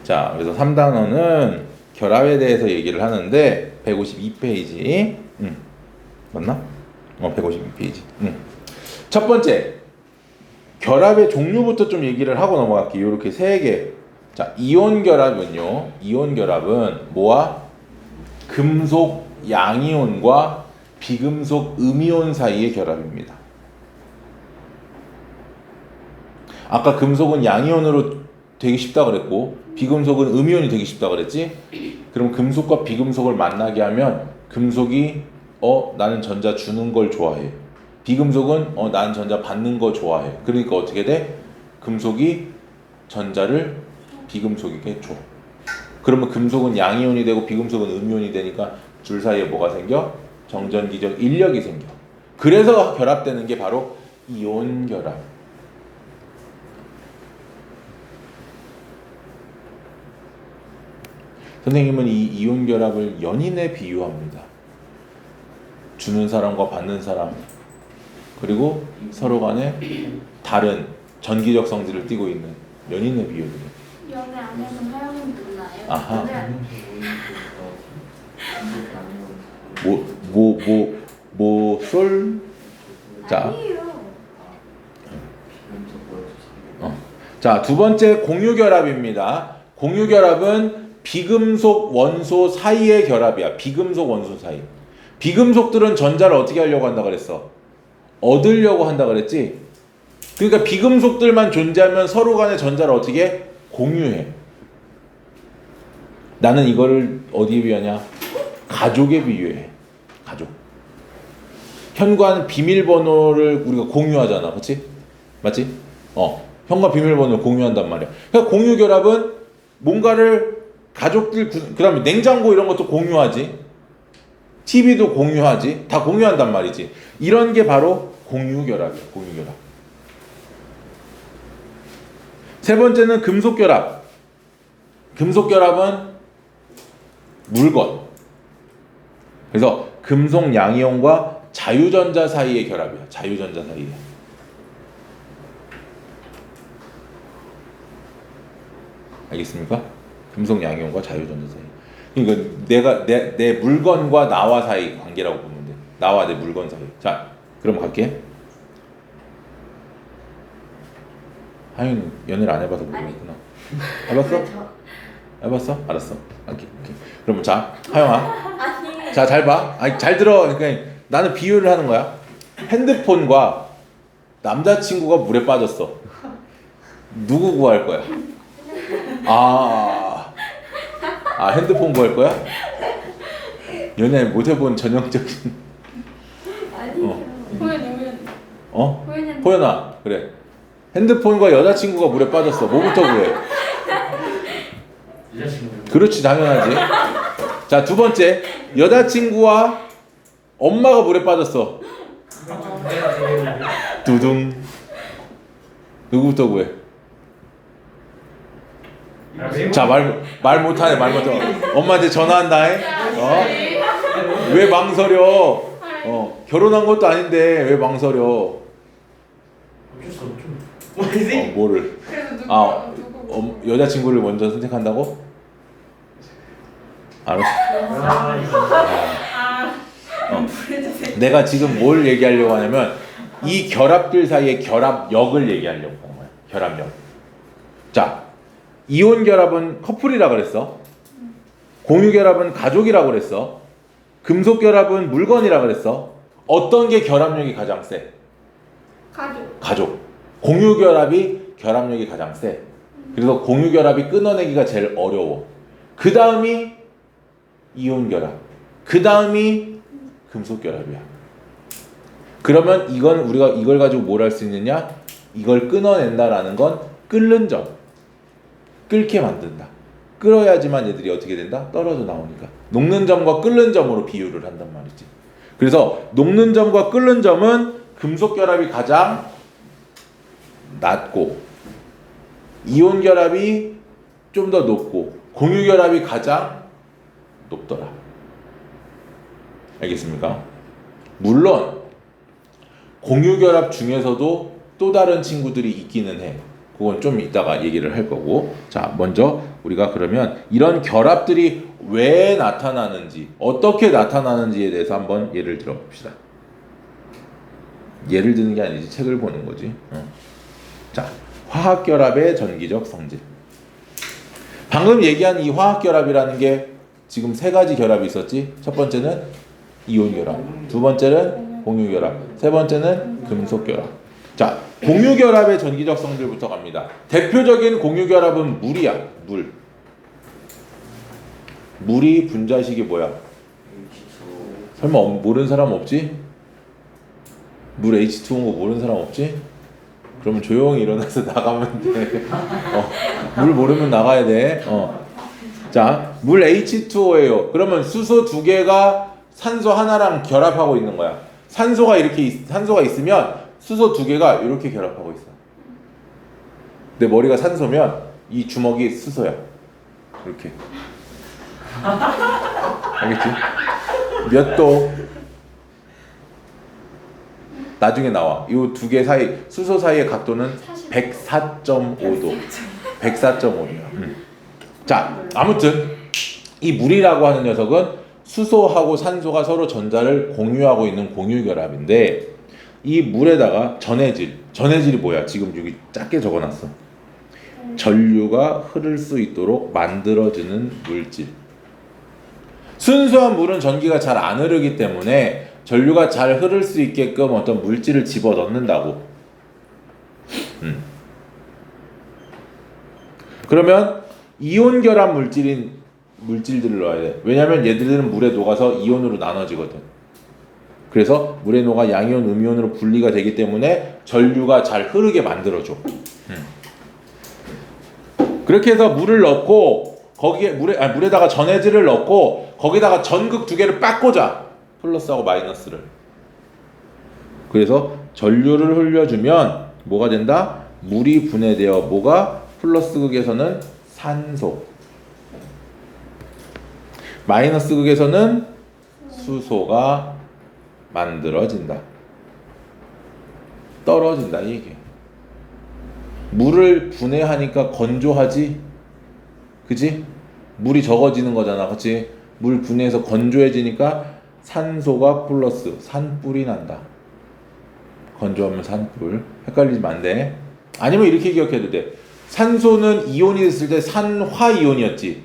자, 그래서 3단원은 결합에 대해서 얘기를 하는데 152페이지. 맞나? 152페이지. 첫 번째, 결합의 종류부터 좀 얘기를 하고 넘어갈게요. 이렇게 세 개. 자, 이온 결합은요. 이온 결합은 뭐와? 금속 양이온과 비금속 음이온 사이의 결합입니다. 아까 금속은 양이온으로 되기 쉽다 그랬고 비금속은 음이온이 되기 쉽다 그랬지? 그럼 금속과 비금속을 만나게 하면 금속이 나는 전자 주는 걸 좋아해. 비금속은 나는 전자 받는 거 좋아해. 그러니까 어떻게 돼? 금속이 전자를 비금속에게 줘. 그러면 금속은 양이온이 되고 비금속은 음이온이 되니까 둘 사이에 뭐가 생겨? 정전기적 인력이 생겨. 그래서 결합되는 게 바로 이온 결합. 선생님은 이 이온 결합을 연인에 비유합니다. 주는 사람과 받는 사람, 그리고 서로 간에 다른 전기적 성질을 띠고 있는 연인에 비유해요. 연애 안에서 사용은 누나예요? 아하. 연애 안 솔? 자, 아니에요. 자, 두 번째 공유결합입니다. 공유결합은 비금속 원소 사이의 결합이야. 비금속 원소 사이. 비금속들은 전자를 어떻게 하려고 한다 그랬어? 얻으려고 한다 그랬지? 그러니까 비금속들만 존재하면 서로 간의 전자를 어떻게 공유해. 나는 이거를 어디에 비유하냐? 가족에 비유해. 가족. 현관 비밀번호를 우리가 공유하잖아. 그렇지? 맞지? 현관 비밀번호를 공유한단 말이야. 그러니까 공유결합은 뭔가를 가족들, 그 다음에 냉장고 이런 것도 공유하지. TV도 공유하지. 다 공유한단 말이지. 이런 게 바로 공유결합이야. 공유결합. 세 번째는 금속결합. 금속결합은 물건. 그래서 금속 양이온과 자유전자 사이의 결합이야. 자유전자 사이에. 알겠습니까? 금속 양이온과 자유전자 사이. 그러니까 내 물건과 나와 사이 관계라고 보면 돼. 나와 내 물건 사이. 자, 그럼 갈게. 하윤 연애를 안 해봐서 모르겠구나. 해봤어? 해봤어? 알았어. 오케이. 그럼 자, 하영아. 아니. 자, 잘 봐. 아니, 잘 들어. 그러니까 나는 비유를 하는 거야. 핸드폰과 남자친구가 물에 빠졌어. 누구 구할 거야? 핸드폰 구할 거야? 연애 못 해본 전형적인. 아니에요. 호연이. 호연아, 그래. 핸드폰과 여자친구가 물에 빠졌어. 뭐부터 구해? 여자친구. 그렇지, 당연하지. 자, 두 번째. 여자친구와 엄마가 물에 빠졌어. 두둥. 누구부터 구해? 자, 말 못하네, 말 못하네. 엄마한테 전화한다, 해? 왜 망설여? 결혼한 것도 아닌데, 왜 망설여? 어쩔 수 없죠. 뭐를? 누구? 여자친구를 먼저 선택한다고? 알았어. 내가 지금 뭘 얘기하려고 하냐면, 이 결합들 사이의 결합력을 얘기하려고 하는 거야. 결합력. 자, 이온 결합은 커플이라 그랬어. 공유 결합은 가족이라 그랬어. 금속 결합은 물건이라 그랬어. 어떤 게 결합력이 가장 세? 가족. 공유 결합이 결합력이 가장 세. 그래서 공유 결합이 끊어내기가 제일 어려워. 그 다음이 이온 결합. 그 다음이 금속 결합이야. 그러면 우리가 이걸 가지고 뭘 할 수 있느냐? 이걸 끊어낸다라는 건 끓는 점. 끓게 만든다. 끓어야지만 얘들이 어떻게 된다? 떨어져 나오니까. 녹는 점과 끓는 점으로 비유를 한단 말이지. 그래서 녹는 점과 끓는 점은 금속 결합이 가장 낮고 이온 결합이 좀 더 높고 공유 결합이 가장 높더라. 알겠습니까? 물론 공유 결합 중에서도 또 다른 친구들이 있기는 해. 그건 좀 이따가 얘기를 할 거고. 자, 먼저 우리가 그러면 이런 결합들이 왜 나타나는지, 어떻게 나타나는지에 대해서 한번 예를 들어 봅시다. 예를 드는 게 아니지, 책을 보는 거지. 자, 화학결합의 전기적 성질. 방금 얘기한 이 화학결합이라는 게 지금 세 가지 결합이 있었지. 첫 번째는 이온결합, 두 번째는 공유결합, 세 번째는 금속결합. 자, 공유결합의 전기적 성질부터 갑니다. 대표적인 공유결합은 물이야. 물. 물이 분자식이 뭐야? 설마 모르는 사람 없지? 물 H2O인 거 모르는 사람 없지? 그러면 조용히 일어나서 나가면 돼. 물 모르면 나가야 돼. 자, 물 H2O예요. 그러면 수소 두 개가 산소 하나랑 결합하고 있는 거야. 산소가 있으면 수소 두 개가 이렇게 결합하고 있어. 내 머리가 산소면 이 주먹이 수소야. 이렇게. 알겠지? 몇 도? 나중에 나와. 이 두 개 사이, 수소 사이의 각도는 104.5도. 104.5도야. 자, 아무튼 이 물이라고 하는 녀석은 수소하고 산소가 서로 전자를 공유하고 있는 공유결합인데, 이 물에다가 전해질이 뭐야? 지금 여기 작게 적어놨어. 전류가 흐를 수 있도록 만들어지는 물질. 순수한 물은 전기가 잘 안 흐르기 때문에 전류가 잘 흐를 수 있게끔 어떤 물질을 집어넣는다고. 그러면 이온 결합 물질들을 넣어야 돼. 왜냐면 얘들은 물에 녹아서 이온으로 나눠지거든. 그래서 물에 녹아 양이온, 음이온으로 분리가 되기 때문에 전류가 잘 흐르게 만들어줘. 그렇게 해서 물을 넣고 거기에 물에다가 전해질을 넣고 거기다가 전극 두 개를 빡 꽂아. 플러스하고 마이너스를. 그래서 전류를 흘려주면 뭐가 된다? 물이 분해되어 뭐가? 플러스 극에서는 산소, 마이너스 극에서는 수소가 만들어진다. 떨어진다 이 얘기야. 물을 분해하니까 건조하지? 그지? 물이 적어지는 거잖아. 그치? 물 분해해서 건조해지니까 산소가 플러스 산불이 난다. 건조하면 산불. 헷갈리면 안 돼. 아니면 이렇게 기억해도 돼. 산소는 이온이 됐을 때 산화이온이었지.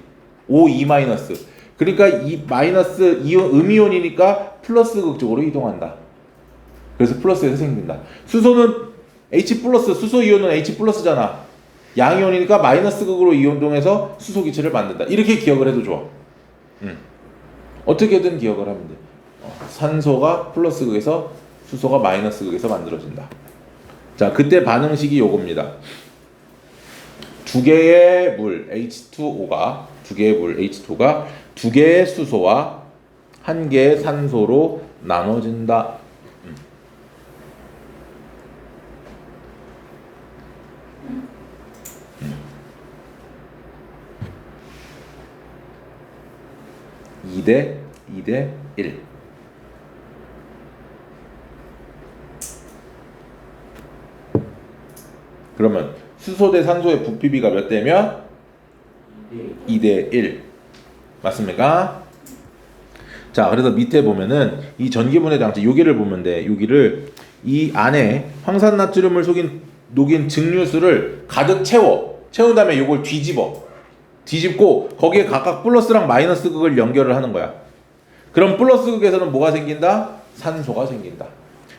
O2 마이너스. 그러니까 이 마이너스 이온, 음이온이니까 플러스 극쪽으로 이동한다. 그래서 플러스에서 생긴다. 수소는 H 플러스, 수소 이온은 H 플러스잖아. 양이온이니까 마이너스 극으로 이온동해서 수소 기체를 만든다. 이렇게 기억을 해도 좋아. 어떻게든 기억을 하면 돼. 산소가 플러스 극에서 수소가 마이너스 극에서 만들어진다. 자, 그때 반응식이 요겁니다. 두 개의 물 H2O가 두 개의 수소와 한 개의 산소로 나눠진다. (2 대 1) 그러면 수소 대 산소의 부피비가 몇 대면? 2대 1 맞습니까? 자, 그래서 밑에 보면은 이 전기분해 장치 여기를 보면 돼. 여기를 이 안에 황산나트륨을 녹인 증류수를 가득 채운 다음에 이걸 뒤집고 거기에 각각 플러스랑 마이너스 극을 연결을 하는 거야. 그럼 플러스 극에서는 뭐가 생긴다? 산소가 생긴다.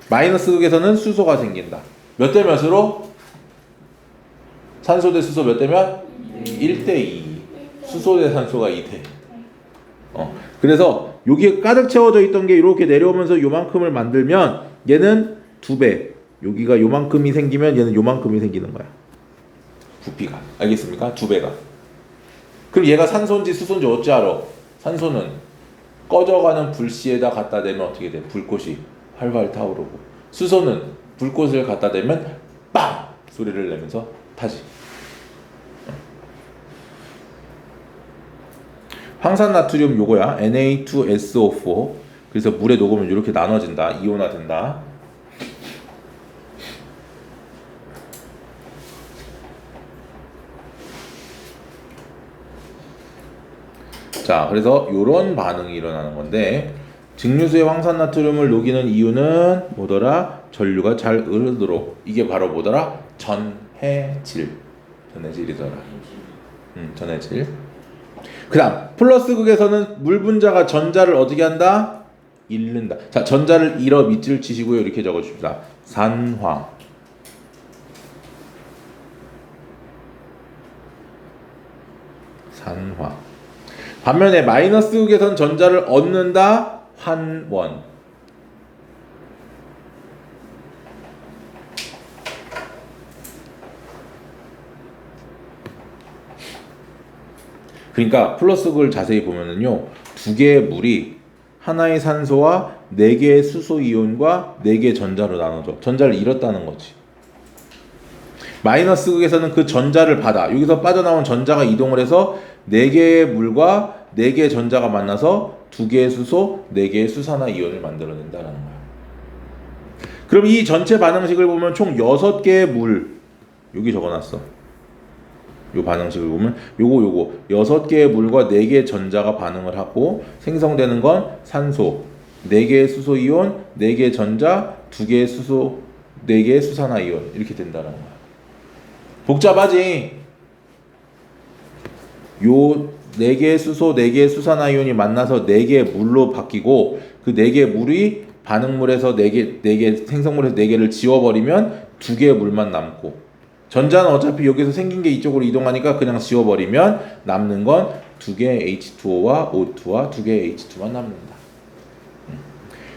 마이너스 극에서는 수소가 생긴다. 몇 대 몇으로? 산소 대 수소 몇 대면? 1대 2. 수소 대 산소가 2대. 그래서 여기에 가득 채워져 있던 게 이렇게 내려오면서 요만큼을 만들면 얘는 2배. 여기가 요만큼이 생기면 얘는 요만큼이 생기는 거야. 부피가. 알겠습니까? 2배가. 그럼 얘가 산소인지 수소인지 어찌 알아? 산소는 꺼져가는 불씨에다 갖다 대면 어떻게 돼? 불꽃이 활활 타오르고, 수소는 불꽃을 갖다 대면 빵! 소리를 내면서 타지. 황산나트륨 요거야. Na2SO4. 그래서 물에 녹으면 이렇게 나눠진다. 이온화된다. 자, 그래서 요런 반응이 일어나는 건데 증류수에 황산나트륨을 녹이는 이유는 뭐더라? 전류가 잘 흐르도록. 이게 바로 뭐더라? 전해질. 전해질이더라. 전해질. 그 다음 플러스 극에서는 물 분자가 전자를 어떻게 한다? 잃는다. 자, 전자를 잃어 밑줄 치시고요. 이렇게 적어줍시다. 산화. 산화. 반면에 마이너스 극에서는 전자를 얻는다. 환원. 그러니까 플러스 극을 자세히 보면은요, 두 개의 물이 하나의 산소와 네 개의 수소 이온과 네 개의 전자로 나눠져. 전자를 잃었다는 거지. 마이너스 극에서는 그 전자를 받아. 여기서 빠져나온 전자가 이동을 해서 네 개의 물과 네 개의 전자가 만나서 두 개의 수소, 네 개의 수산화 이온을 만들어낸다는 거야. 그럼 이 전체 반응식을 보면 총 6개의 물, 여기 적어놨어. 요 반응식을 보면 요거 6개의 물과 4개의 전자가 반응을 하고 생성되는 건 산소, 4개의 수소 이온, 4개의 전자, 2개의 수소, 4개의 수산화 이온 이렇게 된다는 거야. 복잡하지? 요 4개의 수소, 4개의 수산화 이온이 만나서 4개의 물로 바뀌고 그 4개의 물이 반응물에서 4개 생성물에서 4개를 지워버리면 2개의 물만 남고 전자는 어차피 여기서 생긴 게 이쪽으로 이동하니까 그냥 지워버리면 남는 건 2개의 H2O와 O2와 2개의 H2만 남는다.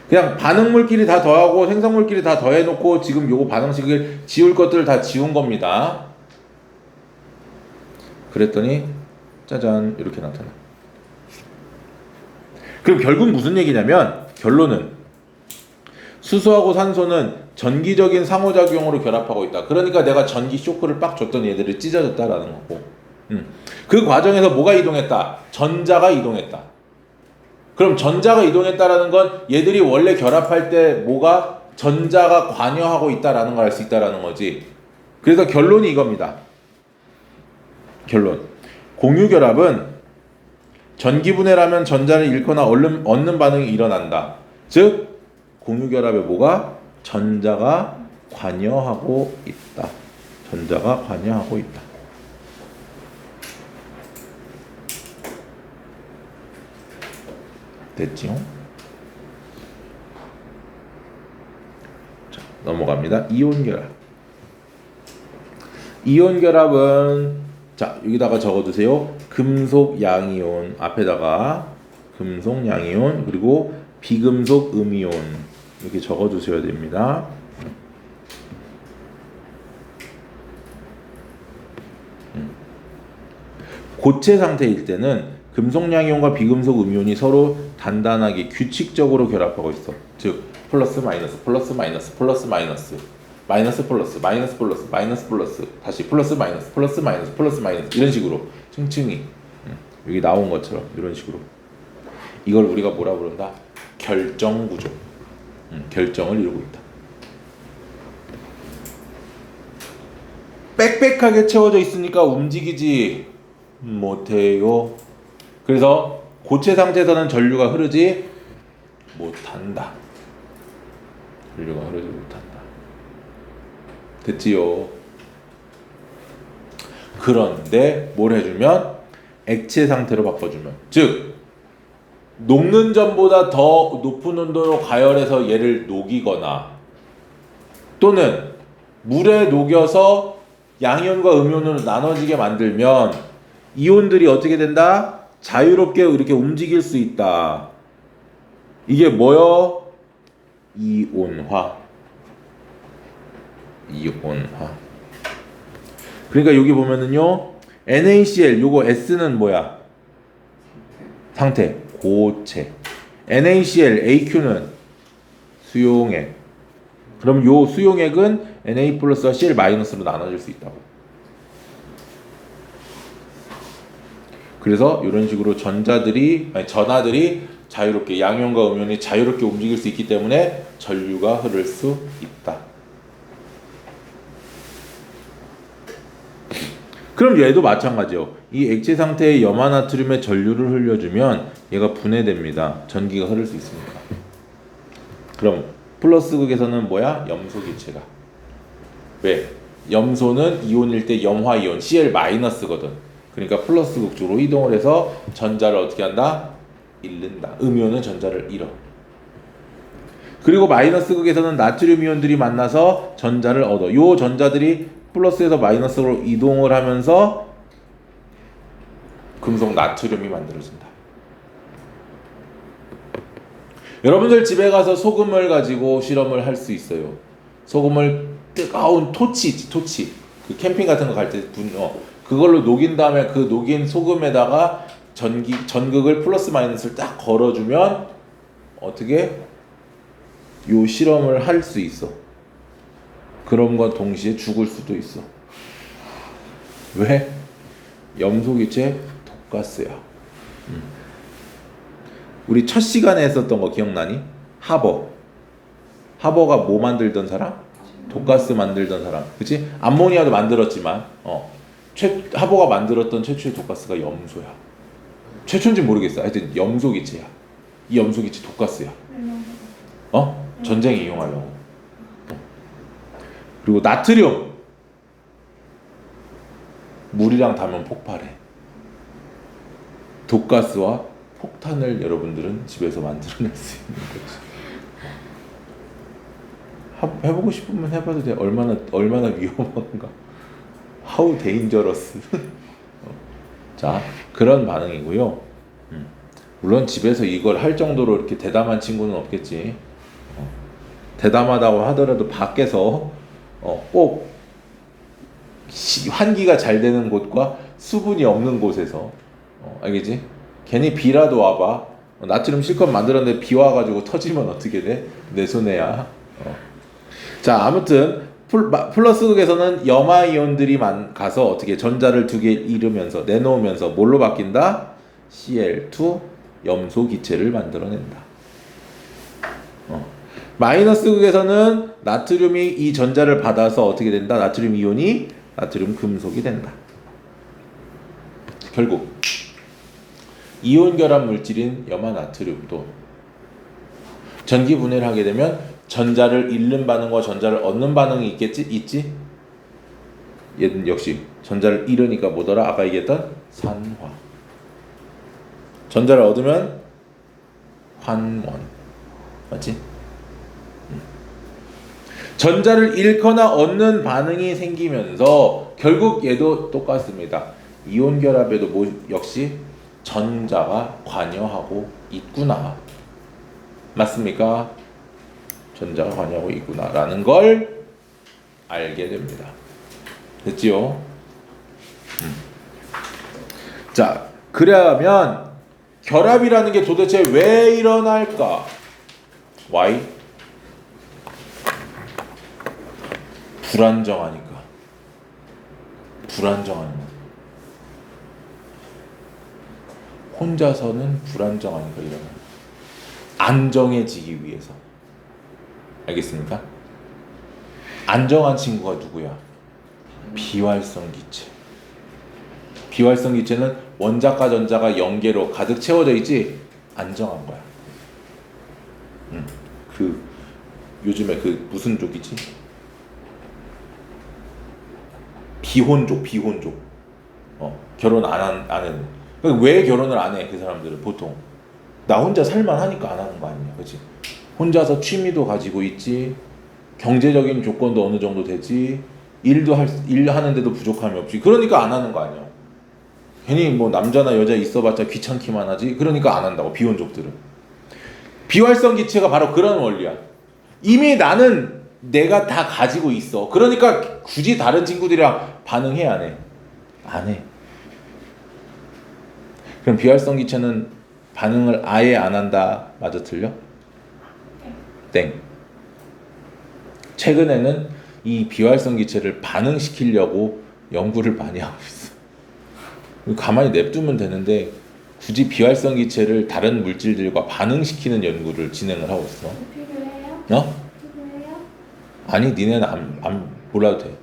그냥 반응물끼리 다 더하고 생성물끼리 다 더해놓고 지금 요거 반응식을 지울 것들을 다 지운 겁니다. 그랬더니 짜잔 이렇게 나타나. 그럼 결국 무슨 얘기냐면 결론은 수소하고 산소는 전기적인 상호작용으로 결합하고 있다. 그러니까 내가 전기 쇼크를 빡 줬더니 얘들이 찢어졌다라는 거고. 그 과정에서 뭐가 이동했다? 전자가 이동했다. 그럼 전자가 이동했다라는 건 얘들이 원래 결합할 때 뭐가 전자가 관여하고 있다라는 걸 알 수 있다라는 거지. 그래서 결론이 이겁니다. 결론. 공유결합은 전기분해라면 전자를 잃거나 얻는 반응이 일어난다. 즉 공유결합에 뭐가? 전자가 관여하고 있다. 전자가 관여하고 있다. 됐지요? 자, 넘어갑니다. 이온결합. 이온결합은 자, 여기다가 적어두세요. 금속 양이온 앞에다가 금속 양이온 그리고 비금속 음이온 이렇게 적어주셔야 됩니다. 고체 상태일 때는 금속 양이온과 비금속 음이온이 서로 단단하게 규칙적으로 결합하고 있어. 즉 플러스 마이너스 플러스 마이너스 플러스 마이너스 마이너스 플러스 마이너스 플러스 마이너스 플러스 다시 플러스 마이너스 플러스 마이너스 플러스 마이너스 이런 식으로 층층이 여기 나온 것처럼 이런 식으로 이걸 우리가 뭐라 부른다? 결정 구조. 결정을 이루고 있다. 빽빽하게 채워져 있으니까 움직이지 못해요. 그래서 고체 상태에서는 전류가 흐르지 못한다. 전류가 흐르지 못한다. 됐지요? 그런데 뭘 해주면? 액체 상태로 바꿔주면 즉 녹는 전보다 더 높은 온도로 가열해서 얘를 녹이거나 또는 물에 녹여서 양이온과 음이온으로 나눠지게 만들면 이온들이 어떻게 된다? 자유롭게 이렇게 움직일 수 있다. 이게 뭐요? 이온화. 이온화. 그러니까 여기 보면은요 NaCl 요거 S는 뭐야? 상태 고체. NaCl AQ는 수용액. 그럼 요 수용액은 Na 플러스와 Cl 마이너스로 나눠질 수 있다고. 그래서 이런 식으로 전하들이 자유롭게 양이온과 음이온이 자유롭게 움직일 수 있기 때문에 전류가 흐를 수 있다. 그럼 얘도 마찬가지요. 이 액체 상태의 염화나트륨에 전류를 흘려주면 얘가 분해됩니다. 전기가 흐를 수 있습니다. 그럼 플러스 극에서는 뭐야? 염소 기체가. 왜? 염소는 이온일 때 염화이온 Cl-거든. 그러니까 플러스 극 쪽으로 이동을 해서 전자를 어떻게 한다? 잃는다. 음이온은 전자를 잃어. 그리고 마이너스 극에서는 나트륨 이온들이 만나서 전자를 얻어. 요 전자들이 플러스에서 마이너스로 이동을 하면서 금속 나트륨이 만들어진다. 여러분들 집에 가서 소금을 가지고 실험을 할 수 있어요. 소금을 뜨거운 토치, 그 캠핑 같은 거 갈 때 그걸로 녹인 다음에 그 녹인 소금에다가 전극을 플러스 마이너스를 딱 걸어주면 어떻게 요 실험을 할 수 있어. 그럼과 동시에 죽을 수도 있어. 왜? 염소기체 독가스야. 우리 첫 시간에 했었던 거 기억나니? 하버가 뭐 만들던 사람? 독가스 만들던 사람. 그치? 암모니아도 만들었지만 하버가 만들었던 최초의 독가스가 염소야. 최초인지 모르겠어. 하여튼 염소기체야. 이 염소기체 독가스야. 전쟁에 이용하려고. 그리고 나트륨 물이랑 닿으면 폭발해. 독가스와 폭탄을 여러분들은 집에서 만들어낼 수 있는 거지. 해보고 싶으면 해봐도 돼. 얼마나 위험한가. How dangerous. 자, 그런 반응이고요. 물론 집에서 이걸 할 정도로 이렇게 대담한 친구는 없겠지. 대담하다고 하더라도 밖에서 꼭 환기가 잘 되는 곳과 수분이 없는 곳에서 알겠지? 괜히 비라도 와봐. 나트륨 실컷 만들었는데 비 와가지고 터지면 어떻게 돼? 내 손해야. 자, 아무튼 플러스 극에서는 염화이온들이 가서 어떻게 전자를 두 개 잃으면서 내놓으면서 뭘로 바뀐다? Cl2 염소 기체를 만들어낸다. 마이너스 극에서는 나트륨이 이 전자를 받아서 어떻게 된다? 나트륨 이온이 나트륨 금속이 된다. 결국 이온 결합 물질인 염화나트륨도 전기 분해를 하게 되면 전자를 잃는 반응과 전자를 얻는 반응이 있지? 얘는 역시 전자를 잃으니까 뭐더라? 아까 얘기했던 산화. 전자를 얻으면 환원. 맞지? 전자를 잃거나 얻는 반응이 생기면서 결국 얘도 똑같습니다. 이온 결합에도 역시 전자가 관여하고 있구나. 맞습니까? 전자가 관여하고 있구나 라는 걸 알게 됩니다. 됐지요? 자, 그러면 결합이라는 게 도대체 왜 일어날까? Why? 불안정하니까. 혼자서는 불안정하니까 일어나요. 안정해지기 위해서. 알겠습니까? 안정한 친구가 누구야? 비활성 기체. 비활성 기체는 원자과 전자가 연계로 가득 채워져 있지? 안정한 거야. 요즘에 무슨 족이지? 비혼족. 결혼 안 했는. 왜 결혼을 안 해? 그 사람들은 보통 나 혼자 살만하니까 안 하는 거 아니야, 그렇지? 혼자서 취미도 가지고 있지, 경제적인 조건도 어느 정도 되지, 일 하는데도 부족함이 없지. 그러니까 안 하는 거 아니야. 괜히 뭐 남자나 여자 있어봤자 귀찮기만 하지. 그러니까 안 한다고. 비혼족들은. 비활성 기체가 바로 그런 원리야. 이미 나는 내가 다 가지고 있어. 그러니까 굳이 다른 친구들이랑 반응해, 안 해? 안 해. 그럼 비활성 기체는 반응을 아예 안 한다. 맞아, 틀려? 땡. 최근에는 이 비활성 기체를 반응시키려고 연구를 많이 하고 있어. 가만히 냅두면 되는데 굳이 비활성 기체를 다른 물질들과 반응시키는 연구를 진행을 하고 있어. 필요해요? 어? 필요해요? 아니, 니네는 안 몰라도 돼.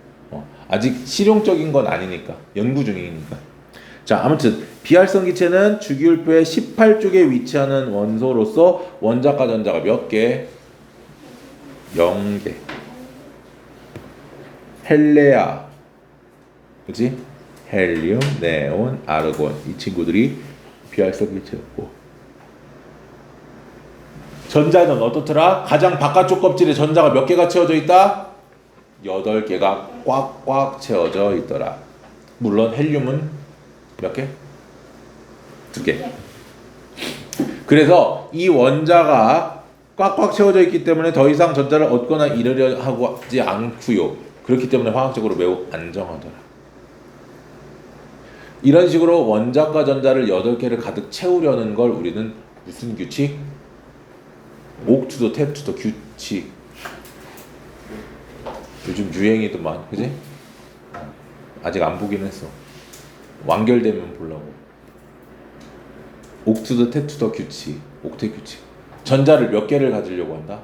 아직 실용적인 건 아니니까. 연구 중이니까. 자, 아무튼 비활성 기체는 주기율표의 18쪽에 위치하는 원소로서 원자과 전자가 몇 개? 0개. 헬레아, 그치? 헬륨, 네온, 아르곤, 이 친구들이 비활성 기체였고, 전자는 어떻더라? 가장 바깥쪽 껍질에 전자가 몇 개가 채워져 있다? 8개가 꽉꽉 채워져 있더라. 물론 헬륨은 몇 개? 2개. 그래서 이 원자가 꽉꽉 채워져 있기 때문에 더 이상 전자를 얻거나 잃으려 하지 않고요. 그렇기 때문에 화학적으로 매우 안정하더라. 이런 식으로 원자과 전자를 8개를 가득 채우려는 걸 우리는 무슨 규칙? 옥투더 탭투더 규칙. 요즘 유행이더만, 그지? 아직 안 보긴 했어. 완결되면 보려고. 옥투더 탭투더 규칙, 옥텟 규칙. 전자를 몇 개를 가지려고 한다?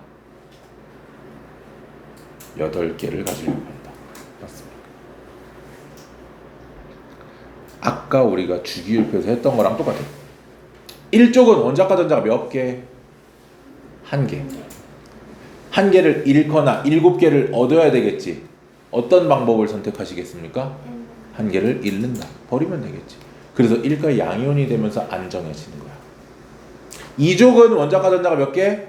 8개를 가지려고 한다. 맞습니다. 아까 우리가 주기율표에서 했던 거랑 똑같아요. 1쪽은 원자과 전자가 몇 개? 1개. 1개를 잃거나 7개를 얻어야 되겠지. 어떤 방법을 선택하시겠습니까? 1개를 잃는다. 버리면 되겠지. 그래서 1과 양이온이 되면서 안정해지는 거야. 2족은 원자과 전자가 몇 개?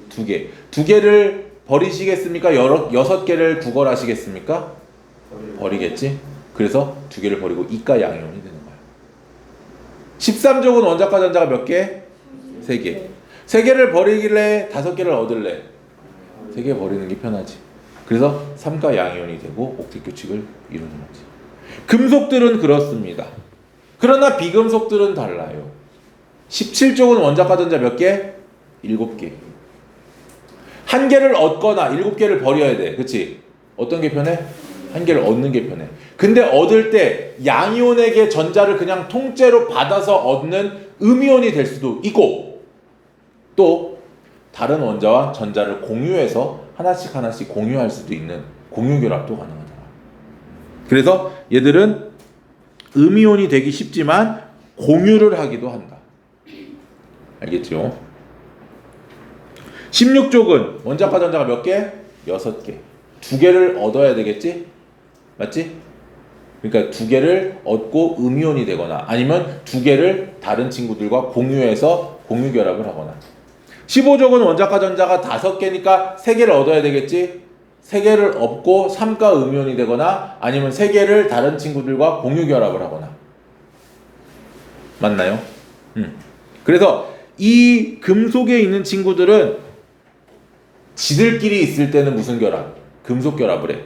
2개. 2개를 버리시겠습니까? 6개를 구걸하시겠습니까? 버리겠지. 그래서 2개를 버리고 2과 양이온이 되는 거야. 13족은 원자과 전자가 몇 개? 3개. 3개를 버리길래 5개를 얻을래? 3개 버리는 게 편하지. 그래서 3과 양이온이 되고 옥텟 규칙을 이루는 거지. 금속들은 그렇습니다. 그러나 비금속들은 달라요. 17쪽은 원자과 전자 몇 개? 7개. 1개를 얻거나 7개를 버려야 돼. 그치? 어떤 게 편해? 1개를 얻는 게 편해. 근데 얻을 때 양이온에게 전자를 그냥 통째로 받아서 얻는 음이온이 될 수도 있고, 또 다른 원자와 전자를 공유해서 하나씩 공유할 수도 있는 공유결합도 가능하더라. 그래서 얘들은 음이온이 되기 쉽지만 공유를 하기도 한다. 알겠죠? 16쪽은 원자과 전자가 몇 개? 6개. 2개를 얻어야 되겠지? 맞지? 그러니까 2개를 얻고 음이온이 되거나 아니면 2개를 다른 친구들과 공유해서 공유결합을 하거나. 15쪽은 원자과 전자가 5개니까 3개를 얻어야 되겠지? 3개를 얻고 3가 음이온이 되거나 아니면 3개를 다른 친구들과 공유결합을 하거나. 맞나요? 그래서 이 금속에 있는 친구들은 지들끼리 있을 때는 무슨 결합? 금속 결합을 해.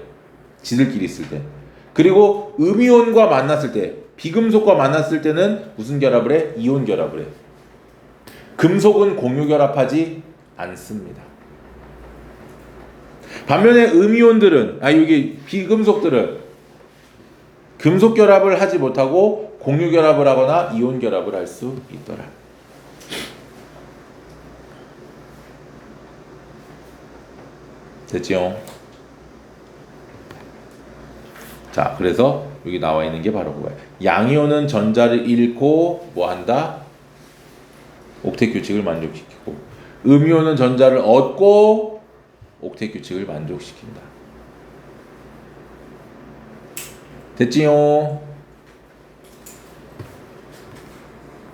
지들끼리 있을 때. 그리고 음이온과 만났을 때, 비금속과 만났을 때는 무슨 결합을 해? 이온 결합을 해. 금속은 공유 결합하지 않습니다. 반면에 음이온들은, 여기 비금속들은 금속 결합을 하지 못하고 공유 결합을 하거나 이온 결합을 할 수 있더라. 됐지요? 자, 그래서 여기 나와 있는 게 바로 그거야. 양이온은 전자를 잃고 뭐 한다? 옥텟 규칙을 만족시키고, 음이온은 전자를 얻고 옥텟 규칙을 만족시킨다. 됐지요?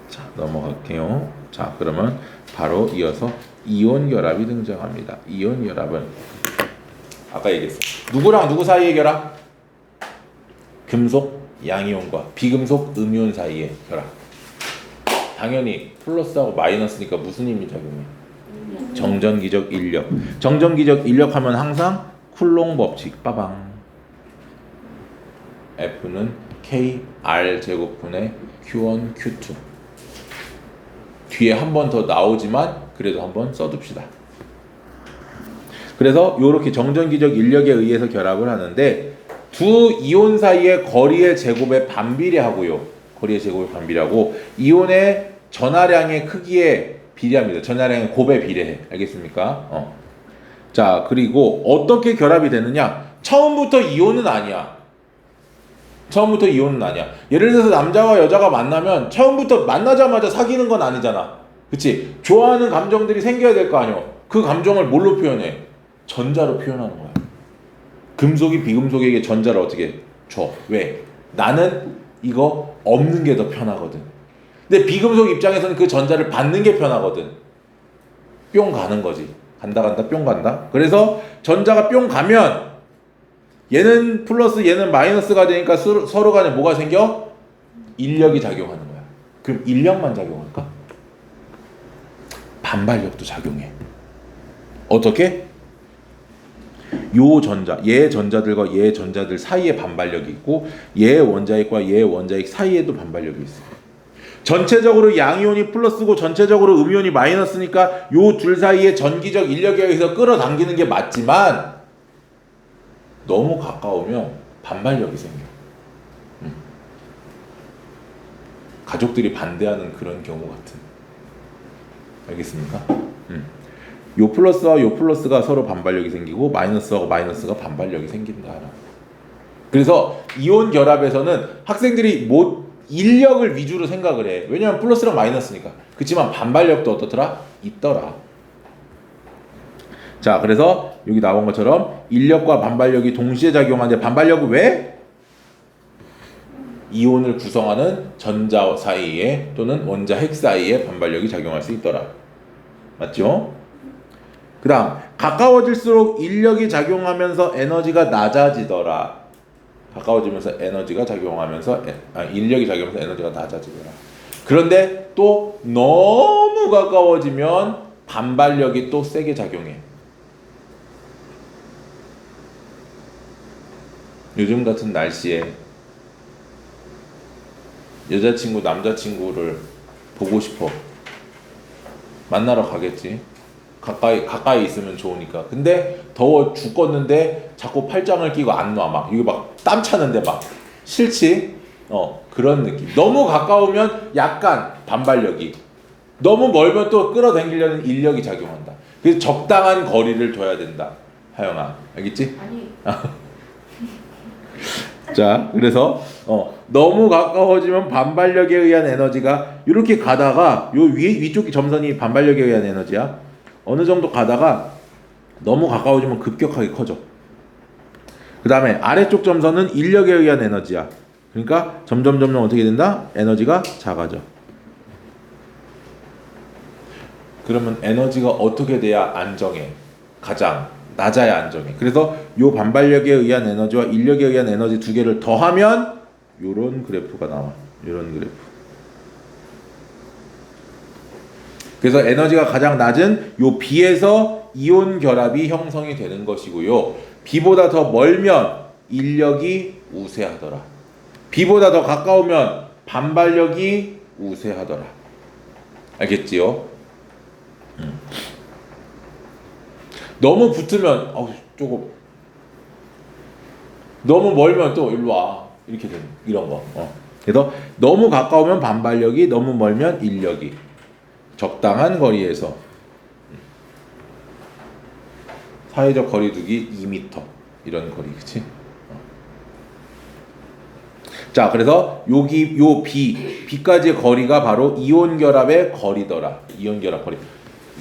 자, 넘어갈게요. 자, 그러면 바로 이어서 이온 결합이 등장합니다. 이온 결합은 아까 얘기했어. 누구랑 누구 사이의 결합? 금속 양이온과 비금속 음이온 사이의 결합. 당연히 플러스하고 마이너스니까 무슨 힘이 작용해? 정전기적 인력. 정전기적 인력 하면 항상 쿨롱 법칙. 빠방. F는 KR 제곱분의 Q1 Q2. 뒤에 한 번 더 나오지만 그래도 한번 써둡시다. 그래서 이렇게 정전기적 인력에 의해서 결합을 하는데, 두 이온 사이의 거리의 제곱에 반비례하고요. 거리의 제곱에 반비례하고 이온의 전하량의 크기에 비례합니다. 전하량의 곱에 비례해. 알겠습니까? 자, 그리고 어떻게 결합이 되느냐? 처음부터 이온은 아니야. 처음부터 이혼은 아니야. 예를 들어서 남자와 여자가 만나면 처음부터 만나자마자 사귀는 건 아니잖아. 그치? 좋아하는 감정들이 생겨야 될 거 아니야. 그 감정을 뭘로 표현해? 전자로 표현하는 거야. 금속이 비금속에게 전자를 어떻게 줘? 왜? 나는 이거 없는 게 더 편하거든. 근데 비금속 입장에서는 그 전자를 받는 게 편하거든. 뿅 가는 거지. 간다 간다 뿅 간다. 그래서 전자가 뿅 가면 얘는 플러스 얘는 마이너스가 되니까 서로 간에 뭐가 생겨? 인력이 작용하는 거야. 그럼 인력만 작용할까? 반발력도 작용해. 어떻게? 요 전자, 얘 전자들과 얘 전자들 사이에 반발력이 있고 얘 원자핵과 얘 원자핵 사이에도 반발력이 있어. 전체적으로 양이온이 플러스고 전체적으로 음이온이 마이너스니까 요 둘 사이에 전기적 인력에 의해서 끌어당기는 게 맞지만 너무 가까우면 반발력이 생겨. 가족들이 반대하는 그런 경우 같은. 알겠습니까? 요 플러스와 요 플러스가 서로 반발력이 생기고 마이너스하고 마이너스가 반발력이 생긴다. 그래서 이온 결합에서는 학생들이 인력을 위주로 생각을 해. 왜냐면 플러스랑 마이너스니까. 그렇지만 반발력도 어떻더라? 있더라. 자, 그래서 여기 나온 것처럼 인력과 반발력이 동시에 작용하는데 반발력은 왜? 이온을 구성하는 전자 사이에 또는 원자 핵 사이에 반발력이 작용할 수 있더라. 맞죠? 그 다음 가까워질수록 인력이 작용하면서 에너지가 낮아지더라. 가까워지면서 에너지가 작용하면서 인력이 작용하면서 에너지가 낮아지더라. 그런데 또 너무 가까워지면 반발력이 또 세게 작용해. 요즘 같은 날씨에 여자친구 남자친구를 보고 싶어. 만나러 가겠지. 가까이 있으면 좋으니까. 근데 더워 죽겠는데 자꾸 팔짱을 끼고 안 놔. 막 이거 막 땀 차는데 막 싫지? 그런 느낌. 너무 가까우면 약간 반발력이, 너무 멀면 또 끌어당기려는 인력이 작용한다. 그래서 적당한 거리를 둬야 된다. 하영아, 알겠지? 아니. 자, 그래서 너무 가까워지면 반발력에 의한 에너지가 이렇게 가다가 요 위쪽 점선이 반발력에 의한 에너지야. 어느 정도 가다가 너무 가까워지면 급격하게 커져. 그 다음에 아래쪽 점선은 인력에 의한 에너지야. 그러니까 점점 어떻게 된다? 에너지가 작아져. 그러면 에너지가 어떻게 돼야 안정해? 가장 낮아야 안정해. 그래서 요 반발력에 의한 에너지와 인력에 의한 에너지 두 개를 더하면 요런 그래프가 나와. 요런 그래프. 그래서 에너지가 가장 낮은 요 B에서 이온 결합이 형성이 되는 것이고요. B보다 더 멀면 인력이 우세하더라. B보다 더 가까우면 반발력이 우세하더라. 알겠지요? 너무 붙으면 조금, 너무 멀면 또 일로 와 이렇게 되는 이런 거. 그래서 너무 가까우면 반발력이, 너무 멀면 인력이. 적당한 거리에서 사회적 거리두기 2m 이런 거리, 그치? 자, 그래서 여기 요 B까지의 거리가 바로 이온 결합의 거리더라. 이온 결합 거리.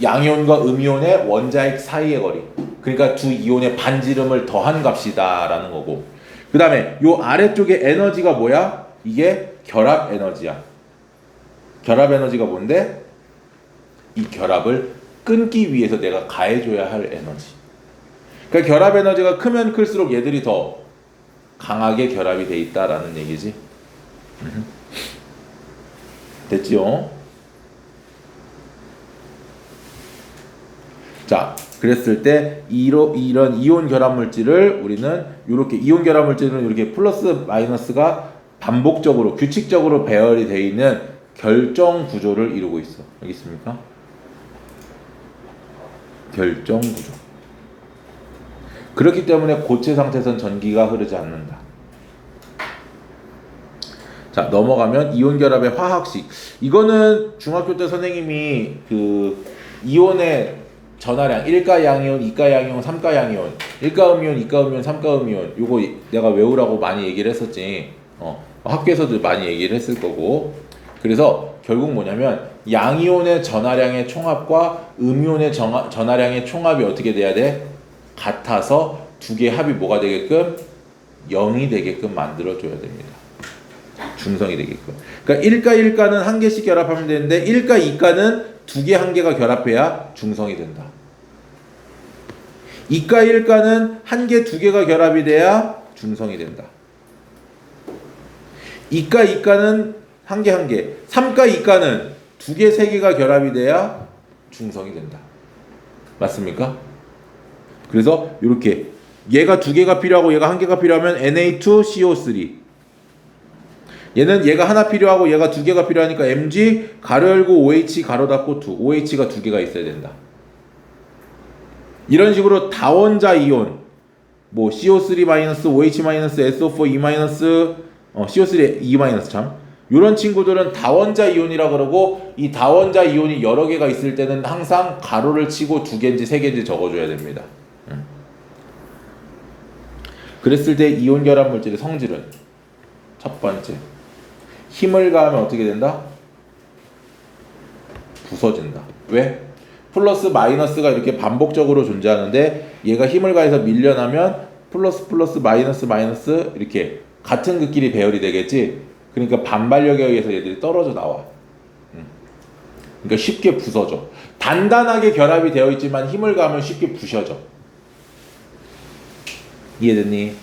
양이온과 음이온의 원자핵 사이의 거리. 그러니까 두 이온의 반지름을 더한 값이다라는 거고. 그 다음에 요 아래쪽에 에너지가 뭐야? 이게 결합 에너지야. 결합 에너지가 뭔데? 이 결합을 끊기 위해서 내가 가해줘야 할 에너지. 그러니까 결합 에너지가 크면 클수록 얘들이 더 강하게 결합이 돼 있다라는 얘기지. 됐지요? 자, 그랬을 때 이런 이온 결합 물질을 우리는 이렇게, 이온 결합 물질은 이렇게 플러스 마이너스가 반복적으로 규칙적으로 배열이 되어 있는 결정 구조를 이루고 있어. 알겠습니까? 결정 구조. 그렇기 때문에 고체 상태에선 전기가 흐르지 않는다. 자, 넘어가면 이온 결합의 화학식. 이거는 중학교 때 선생님이 그 이온의 전하량 1가 양이온, 2가 양이온, 3가 양이온, 1가 음이온, 2가 음이온, 3가 음이온, 요거 내가 외우라고 많이 얘기를 했었지. 학교에서도 많이 얘기를 했을 거고. 그래서 결국 뭐냐면 양이온의 전하량의 총합과 음이온의 전하량의 총합이 어떻게 돼야 돼? 같아서 두 개의 합이 뭐가 되게끔? 0이 되게끔 만들어줘야 됩니다. 중성이 되게끔. 그러니까 1가 1가는 한 개씩 결합하면 되는데 1가 2가는 두 개 한 개가 결합해야 중성이 된다. 2가 1가는 한 개 두 개가 결합이 돼야 중성이 된다. 2가 2가는 한 개 한 개. 3가 2가는 두 개 세 개가 결합이 돼야 중성이 된다. 맞습니까? 그래서 이렇게 얘가 두 개가 필요하고 얘가 한 개가 필요하면 Na2CO3. 얘는 얘가 하나 필요하고 얘가 두 개가 필요하니까 Mg 가로 열고 OH 가로 닫고 2. OH가 두 개가 있어야 된다. 이런 식으로 다원자 이온 뭐 CO3- OH- SO4 E-, CO3 E- 참 이런 친구들은 다원자 이온이라 그러고 이 다원자 이온이 여러 개가 있을 때는 항상 가로를 치고 두 개인지 세 개인지 적어줘야 됩니다. 그랬을 때 이온 결합 물질의 성질은 첫 번째 힘을 가하면 어떻게 된다? 부서진다. 왜? 플러스 마이너스가 이렇게 반복적으로 존재하는데 얘가 힘을 가해서 밀려나면 플러스 플러스 마이너스 마이너스 이렇게 같은 극끼리 배열이 되겠지. 그러니까 반발력에 의해서 얘들이 떨어져 나와. 그러니까 쉽게 부서져. 단단하게 결합이 되어 있지만 힘을 가하면 쉽게 부셔져. 이해됐니?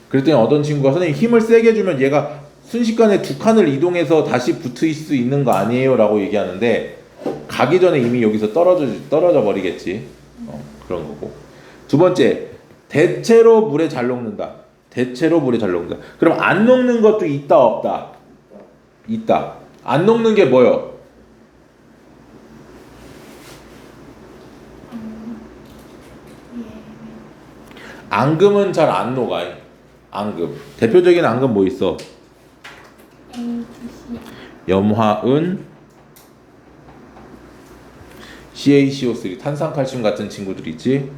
그랬더니 어떤 친구가 선생님 힘을 세게 주면 얘가 순식간에 두 칸을 이동해서 다시 붙을 수 있는 거 아니에요? 라고 얘기하는데 가기 전에 이미 여기서 떨어져 버리겠지. 그런 거고. 두 번째, 대체로 물에 잘 녹는다. 대체로 물에 잘 녹는다. 그럼 안 녹는 것도 있다 없다? 있다. 안 녹는 게 뭐요? 앙금은 잘 안 녹아. 앙금. 대표적인 앙금 뭐 있어? 염화은, CaCO3, 탄산칼슘 같은 친구들 있지?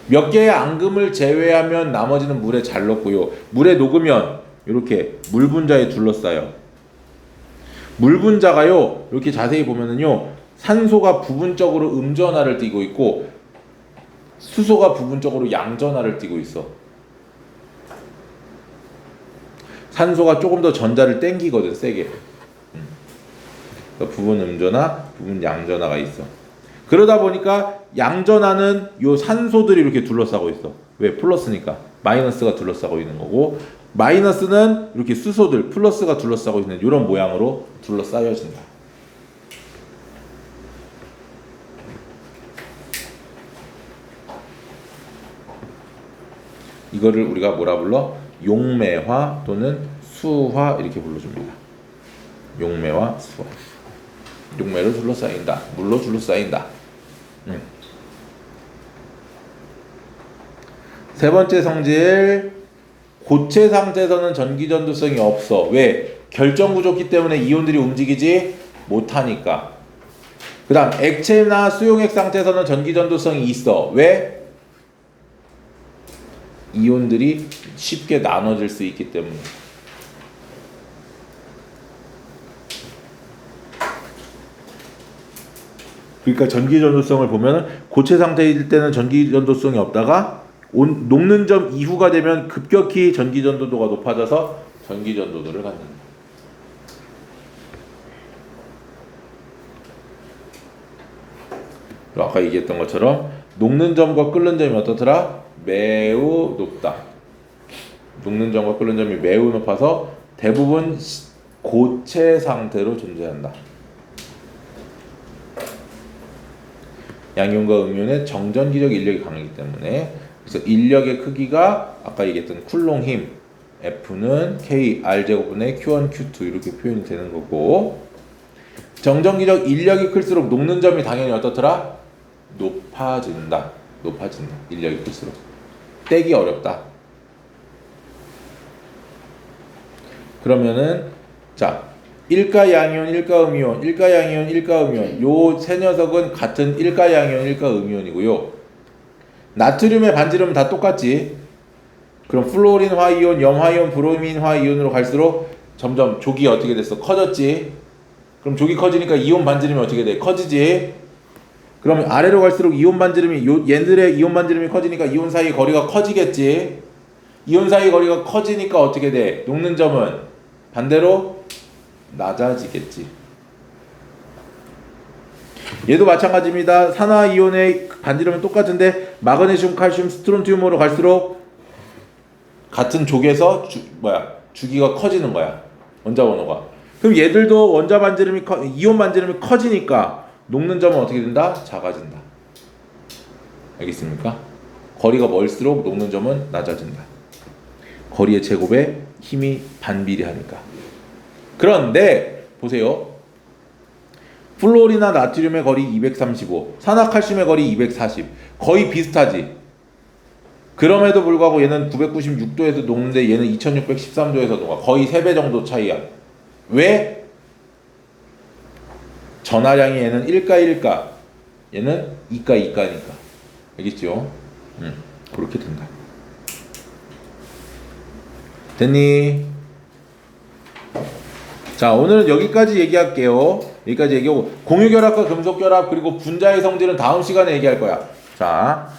몇 개의 앙금을 제외하면 나머지는 물에 잘 녹고요. 물에 녹으면 이렇게 물 분자에 둘러싸여. 물 분자가요, 이렇게 자세히 보면은요, 산소가 부분적으로 음전하를 띠고 있고 수소가 부분적으로 양전하를 띠고 있어. 산소가 조금 더 전자를 땡기거든, 세게. 그러니까 부분 음전하, 부분 양전하가 있어. 그러다 보니까 양전하는 요 산소들이 이렇게 둘러싸고 있어. 왜? 플러스니까. 마이너스가 둘러싸고 있는 거고, 마이너스는 이렇게 수소들, 플러스가 둘러싸고 있는 이런 모양으로 둘러싸여진다. 이거를 우리가 뭐라 불러? 용매화 또는 수화 이렇게 불러줍니다. 용매화, 수화. 용매로 둘러싸인다. 물로 둘러싸인다. 세 번째 성질, 고체 상태에서는 전기전도성이 없어. 왜? 결정구조기 때문에 이온들이 움직이지 못하니까. 그 다음 액체나 수용액 상태에서는 전기전도성이 있어. 왜? 이온들이 쉽게 나눠질 수 있기 때문에. 그러니까 전기전도성을 보면 고체 상태일 때는 전기전도성이 없다가 녹는 점 이후가 되면 급격히 전기전도도가 높아져서 전기전도도를 갖는다. 아까 얘기했던 것처럼 녹는 점과 끓는 점이 어떻더라? 매우 높다. 녹는 점과 끓는 점이 매우 높아서 대부분 고체 상태로 존재한다. 양이온과 음이온의 정전기적 인력이 강하기 때문에. 그래서 인력의 크기가 아까 얘기했던 쿨롱 힘 F는 K R제곱분의 Q1, Q2 이렇게 표현이 되는 거고, 정전기적 인력이 클수록 녹는 점이 당연히 어떻더라? 높아진다. 인력이 클수록 떼기 어렵다. 그러면은 자, 1가 양이온, 1가 음이온, 1가 양이온, 1가 음이온, 요 세 녀석은 같은 1가 양이온, 1가 음이온이고요. 나트륨의 반지름은 다 똑같지. 그럼 플로린 화이온, 염화이온, 브로민 화이온으로 갈수록 점점 족이 어떻게 됐어? 커졌지. 그럼 족이 커지니까 이온 반지름이 어떻게 돼? 커지지. 그러면 아래로 갈수록 이온 반지름이 얘들의 이온 반지름이 커지니까 이온 사이 거리가 커지겠지. 이온 사이 거리가 커지니까 어떻게 돼? 녹는 점은 반대로 낮아지겠지. 얘도 마찬가지입니다. 산화이온의 반지름은 똑같은데 마그네슘, 칼슘, 스트론튬으로 갈수록 같은 족에서 주기가 커지는 거야. 원자 번호가. 그럼 얘들도 원자 반지름이 이온 반지름이 커지니까 녹는 점은 어떻게 된다? 작아진다. 알겠습니까? 거리가 멀수록 녹는 점은 낮아진다. 거리의 제곱에 힘이 반비례하니까. 그런데 보세요. 플로린이나 나트륨의 거리 235, 산화칼슘의 거리 240. 거의 비슷하지. 그럼에도 불구하고 얘는 996도에서 녹는데 얘는 2613도에서 녹아. 거의 3배 정도 차이야. 왜? 전하량이 얘는 1가 1가, 얘는 2가 2가니까. 알겠죠? 그렇게 된다. 됐니? 자, 오늘은 여기까지 얘기할게요. 여기까지 얘기하고 공유결합과 금속결합 그리고 분자의 성질은 다음 시간에 얘기할 거야. 자.